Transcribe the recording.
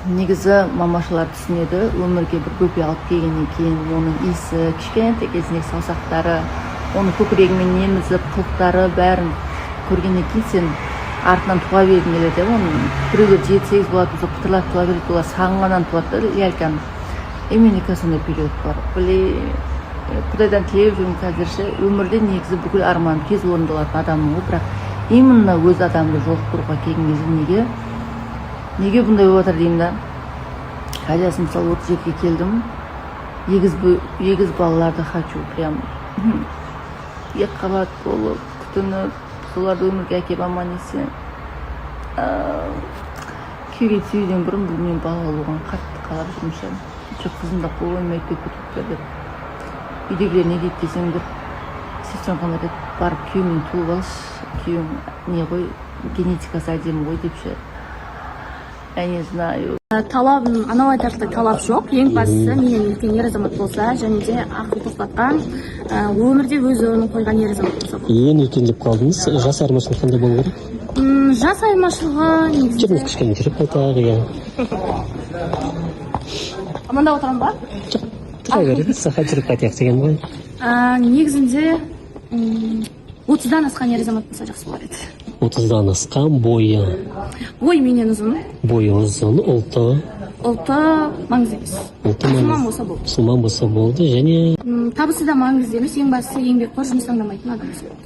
негізі мамашалар түсінеді, өмірге бір бөпе алып келгеннен кейін оның иісі, кішкентай кезінде саусақтары, оны көкірегімен емізіп, қылықтары бәрін көргеннен кейін сен артынан туа бергің келеді. Оны біреулер 7-8 болады, болса пытырлап туа береді, олар сағынғаннан туады да ляльканы. Менде қазір сондай период бар. Құдайдан тілеп жүрмін қазірше, өмірде негізі бүкіл арман тез орындалатын адамның ғой, бірақ именно өз адамды жолықтыруға келген кезде неге бұндай болып жатыр деймін да. Қазір мысалы 37-ге келдім, егіз балаларды хочу, прям екіқабат болып, күтініп, соларды өмірге әкеп аман есен. Күйге тиюден бұрын бұл мен бала алуған қатты қалап жүрмін. Қызымда қоймайды деп кетіп деп. Үйдегілер не дейді десеңдер, сестренкамдар деп барып күйеумен туып алшы, күйеуің не ғой, генетикасы әдемі ғой депші. Я не знаю. Талабым, анау айтарлықтай талап жоқ. Ең бастысы менен үлкен ер азамат болса, және де ақыл тоқтатқан, өмірде өз орнын қойған ер азамат болса. Ең үлкен деп қалдыңыз, жас айырмашылығы қандай болу керек? Жас айырмашылығы негізінде. Жүріңіз кішкене жүріп қайтайық, иә. Аманда отырам ба? Жоқ, тұра беріңіз, сақа жүріп қайтайық деген ғой. Негізінде 30-дан асқан ер азамат болса жақсы болар еді. 30-дан асқан, бойы менен ұзын. Бойы ұзын, ұлты маңызды емес. Суман болса болды, және табысы да маңызды емес, ең бастысы еңбекқор, жұмыс таңдамайтын адам болса болды.